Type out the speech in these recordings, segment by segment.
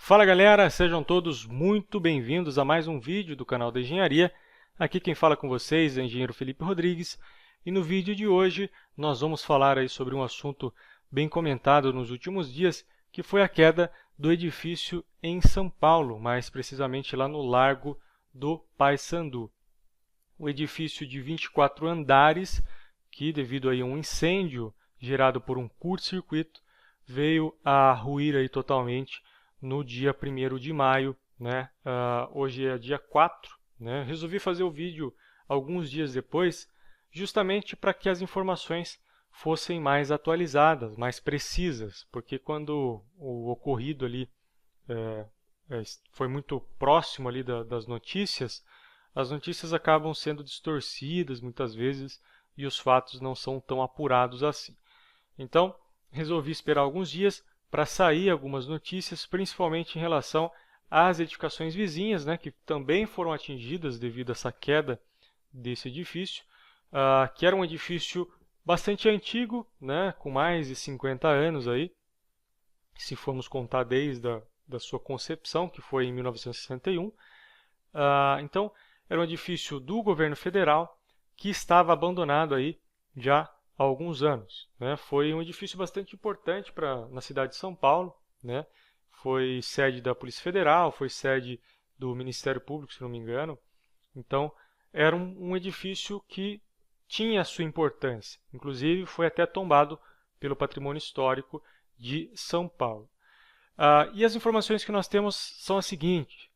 Fala galera, sejam todos muito bem-vindos a mais um vídeo do canal da Engenharia. Aqui quem fala com vocês é o engenheiro Felipe Rodrigues e no vídeo de hoje nós vamos falar aí sobre um assunto bem comentado nos últimos dias, que foi a queda do edifício em São Paulo, mais precisamente lá no Largo do Paissandu. O edifício de 24 andares, que devido aí a um incêndio gerado por um curto-circuito, veio a ruir aí totalmente no dia 1º de maio, né? Hoje é dia 4, né? Resolvi fazer o vídeo alguns dias depois, justamente para que as informações fossem mais atualizadas, mais precisas, porque quando o ocorrido ali foi muito próximo ali das notícias, as notícias acabam sendo distorcidas muitas vezes e os fatos não são tão apurados assim. Então, resolvi esperar alguns dias para sair algumas notícias, principalmente em relação às edificações vizinhas, né, que também foram atingidas devido a essa queda desse edifício, que era um edifício bastante antigo, né, com mais de 50 anos aí, se formos contar desde da sua concepção, que foi em 1961. Então, era um edifício do governo federal que estava abandonado aí já há alguns anos, né? Foi um edifício bastante importante na cidade de São Paulo, né? Foi sede da Polícia Federal, foi sede do Ministério Público, se não me engano. Então, era um edifício que tinha a sua importância. Inclusive, foi até tombado pelo Patrimônio Histórico de São Paulo. E as informações que nós temos são as seguintes.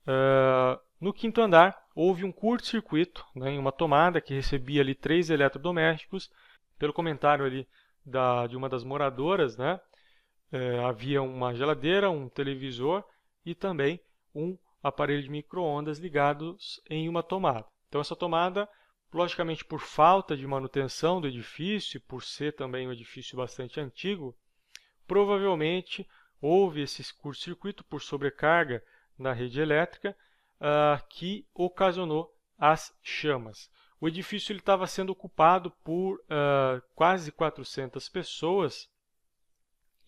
No 5º andar, houve um curto-circuito, né, em uma tomada que recebia ali 3 eletrodomésticos. Pelo comentário ali de uma das moradoras, né, havia uma geladeira, um televisor e também um aparelho de micro-ondas ligados em uma tomada. Então essa tomada, logicamente por falta de manutenção do edifício, por ser também um edifício bastante antigo, provavelmente houve esse curto-circuito por sobrecarga na rede elétrica que ocasionou as chamas. O edifício estava sendo ocupado por quase 400 pessoas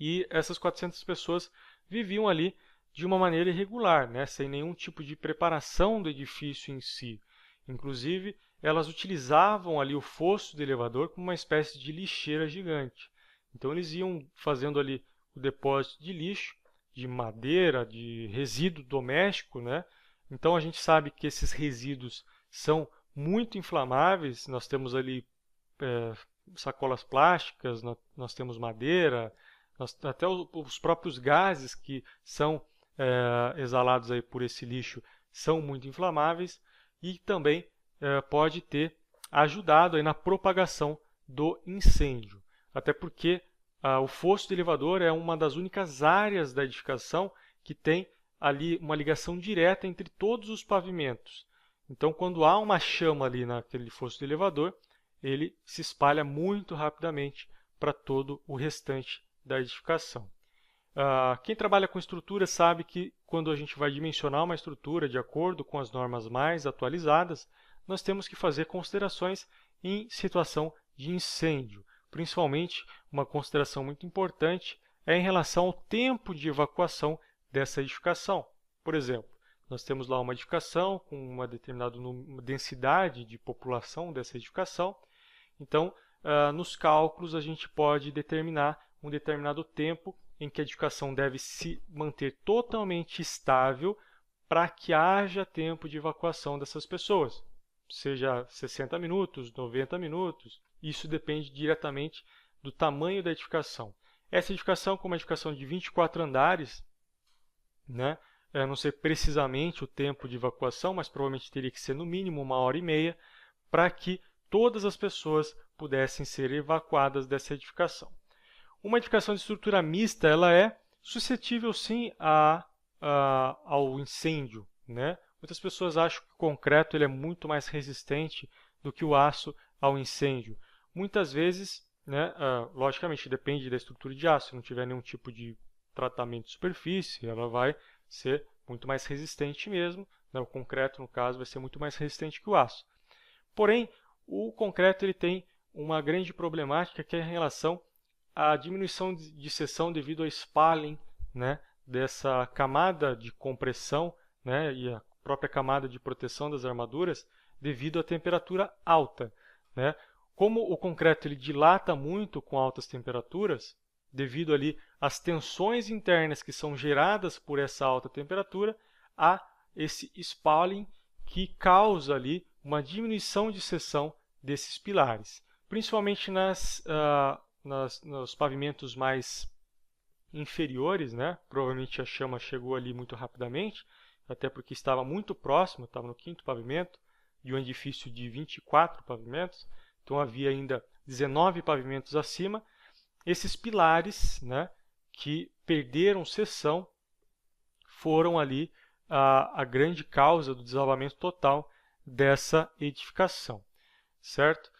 e essas 400 pessoas viviam ali de uma maneira irregular, né, sem nenhum tipo de preparação do edifício em si. Inclusive, elas utilizavam ali o fosso do elevador como uma espécie de lixeira gigante. Então, eles iam fazendo ali o depósito de lixo, de madeira, de resíduo doméstico, né? Então, a gente sabe que esses resíduos são muito inflamáveis. Nós temos ali sacolas plásticas, nós temos madeira, até os próprios gases que são exalados aí por esse lixo são muito inflamáveis e também pode ter ajudado aí na propagação do incêndio. Até porque o fosso do elevador é uma das únicas áreas da edificação que tem ali uma ligação direta entre todos os pavimentos. Então, quando há uma chama ali naquele fosso do elevador, ele se espalha muito rapidamente para todo o restante da edificação. Quem trabalha com estrutura sabe que quando a gente vai dimensionar uma estrutura de acordo com as normas mais atualizadas, nós temos que fazer considerações em situação de incêndio. Principalmente, uma consideração muito importante é em relação ao tempo de evacuação dessa edificação. Por exemplo, nós temos lá uma edificação com uma determinada densidade de população dessa edificação. Então, nos cálculos, a gente pode determinar um determinado tempo em que a edificação deve se manter totalmente estável para que haja tempo de evacuação dessas pessoas. Seja 60 minutos, 90 minutos, isso depende diretamente do tamanho da edificação. Essa edificação, como uma edificação de 24 andares, né, eu não sei precisamente o tempo de evacuação, mas provavelmente teria que ser no mínimo 1h30 para que todas as pessoas pudessem ser evacuadas dessa edificação. Uma edificação de estrutura mista, ela é suscetível sim ao incêndio, né? Muitas pessoas acham que o concreto ele é muito mais resistente do que o aço ao incêndio. Muitas vezes, né, logicamente depende da estrutura de aço, se não tiver nenhum tipo de tratamento de superfície, ela vai ser muito mais resistente mesmo, né? O concreto, no caso, vai ser muito mais resistente que o aço. Porém, o concreto ele tem uma grande problemática que é em relação à diminuição de seção devido ao spalling, né, dessa camada de compressão, né, e a própria camada de proteção das armaduras devido à temperatura alta, né? Como o concreto ele dilata muito com altas temperaturas, devido ali às tensões internas que são geradas por essa alta temperatura, há esse spalling que causa ali uma diminuição de seção desses pilares, principalmente nos pavimentos mais inferiores, né? Provavelmente a chama chegou ali muito rapidamente, até porque estava muito próximo, estava no 5º pavimento de um edifício de 24 pavimentos, então havia ainda 19 pavimentos acima. Esses pilares, né, que perderam seção foram ali a grande causa do desabamento total dessa edificação, certo?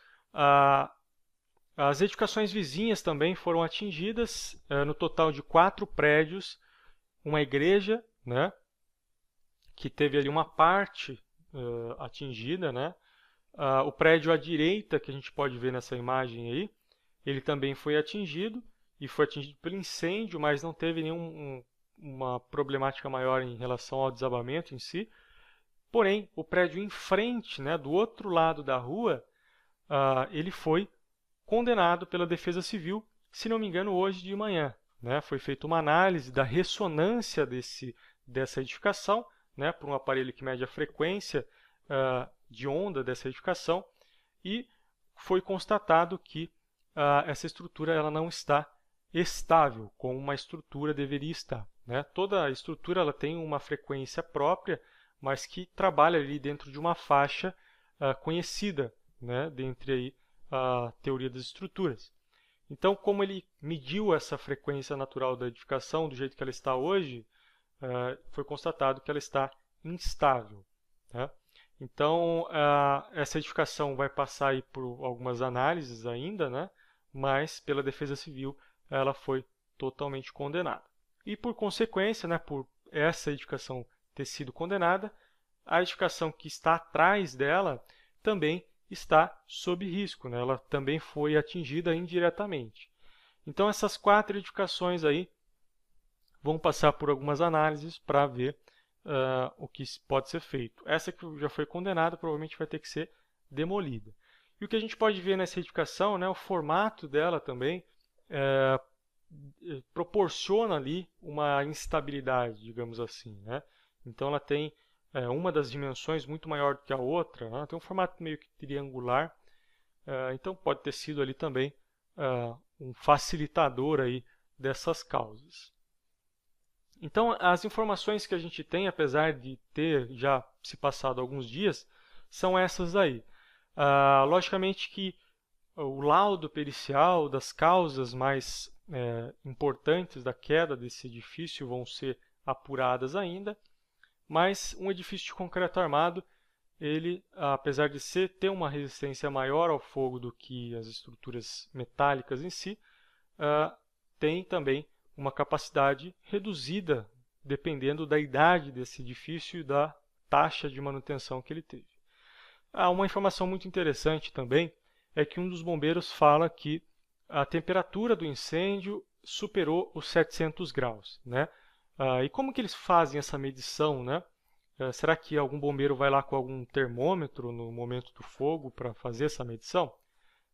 As edificações vizinhas também foram atingidas, no total de 4 prédios, uma igreja, né, que teve ali uma parte atingida, né? O prédio à direita, que a gente pode ver nessa imagem aí, ele também foi atingido, e foi atingido pelo incêndio, mas não teve nenhuma problemática maior em relação ao desabamento em si. Porém, o prédio em frente, né, do outro lado da rua, ele foi condenado pela Defesa Civil, se não me engano, hoje de manhã, né? Foi feita uma análise da ressonância dessa edificação, né, por um aparelho que mede a frequência de onda dessa edificação, e foi constatado que essa estrutura ela não está estável, como uma estrutura deveria estar, né? Toda a estrutura ela tem uma frequência própria, mas que trabalha ali dentro de uma faixa conhecida, né, dentre aí a teoria das estruturas. Então, como ele mediu essa frequência natural da edificação do jeito que ela está hoje, foi constatado que ela está instável, né? Então, essa edificação vai passar aí por algumas análises ainda, né? Mas pela Defesa Civil ela foi totalmente condenada. E por consequência, né, por essa edificação ter sido condenada, a edificação que está atrás dela também está sob risco, né? Ela também foi atingida indiretamente. Então essas 4 edificações aí vão passar por algumas análises para ver o que pode ser feito. Essa que já foi condenada provavelmente vai ter que ser demolida. E o que a gente pode ver nessa edificação, né, o formato dela também proporciona ali uma instabilidade, digamos assim, né? Então ela tem uma das dimensões muito maior do que a outra, né? Tem um formato meio que triangular, então pode ter sido ali também um facilitador aí dessas causas. Então, as informações que a gente tem, apesar de ter já se passado alguns dias, são essas aí. Logicamente que o laudo pericial das causas mais importantes da queda desse edifício vão ser apuradas ainda, mas um edifício de concreto armado, ele, apesar de ter uma resistência maior ao fogo do que as estruturas metálicas em si, tem também uma capacidade reduzida, dependendo da idade desse edifício e da taxa de manutenção que ele teve. Uma informação muito interessante também é que um dos bombeiros fala que a temperatura do incêndio superou os 700 graus, né? E como que eles fazem essa medição, né? Será que algum bombeiro vai lá com algum termômetro no momento do fogo para fazer essa medição?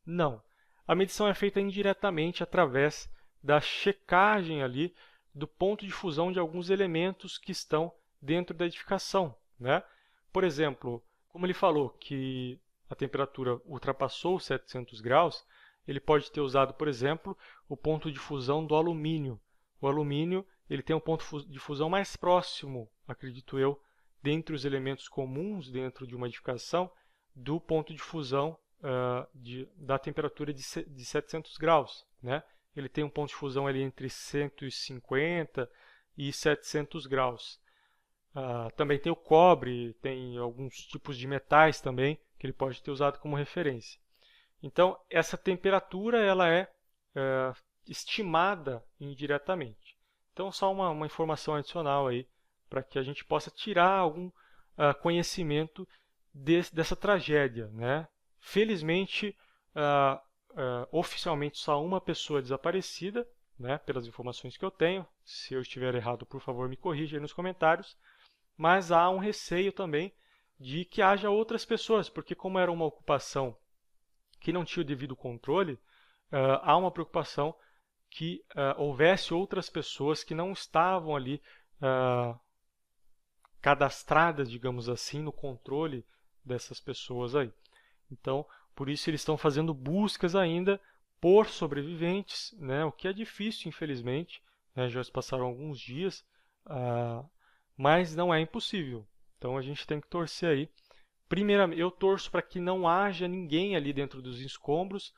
Não. A medição é feita indiretamente através da checagem ali do ponto de fusão de alguns elementos que estão dentro da edificação, né? Por exemplo, como ele falou que a temperatura ultrapassou os 700 graus, ele pode ter usado, por exemplo, o ponto de fusão do alumínio. O alumínio ele tem um ponto de fusão mais próximo, acredito eu, dentre os elementos comuns dentro de uma edificação, do ponto de fusão da temperatura de 700 graus, né? Ele tem um ponto de fusão ali entre 150 e 700 graus. Também tem o cobre, tem alguns tipos de metais também, que ele pode ter usado como referência. Então, essa temperatura ela é estimada indiretamente. Então, só uma informação adicional aí, para que a gente possa tirar algum conhecimento dessa tragédia, né? Felizmente, oficialmente só uma pessoa desaparecida, né, pelas informações que eu tenho, Se eu estiver errado, por favor, me corrija aí nos comentários. Mas há um receio também de que haja outras pessoas, porque como era uma ocupação que não tinha o devido controle, há uma preocupação que houvesse outras pessoas que não estavam ali cadastradas, digamos assim, no controle dessas pessoas aí. Então, por isso eles estão fazendo buscas ainda por sobreviventes, né? O que é difícil, infelizmente, né? Já se passaram alguns dias, mas não é impossível. Então a gente tem que torcer aí. Primeiramente, eu torço para que não haja ninguém ali dentro dos escombros,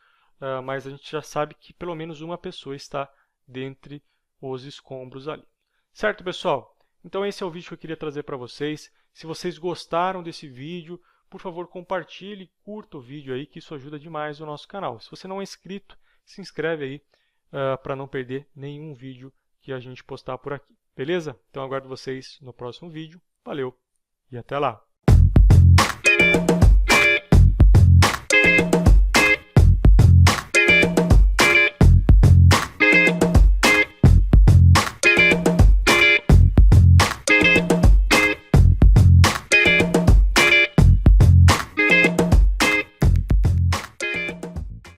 mas a gente já sabe que pelo menos uma pessoa está dentre os escombros ali. Certo, pessoal? Então esse é o vídeo que eu queria trazer para vocês. Se vocês gostaram desse vídeo, por favor, compartilhe, curta o vídeo aí, que isso ajuda demais o nosso canal. Se você não é inscrito, se inscreve aí para não perder nenhum vídeo que a gente postar por aqui. Beleza? Então aguardo vocês no próximo vídeo. Valeu e até lá!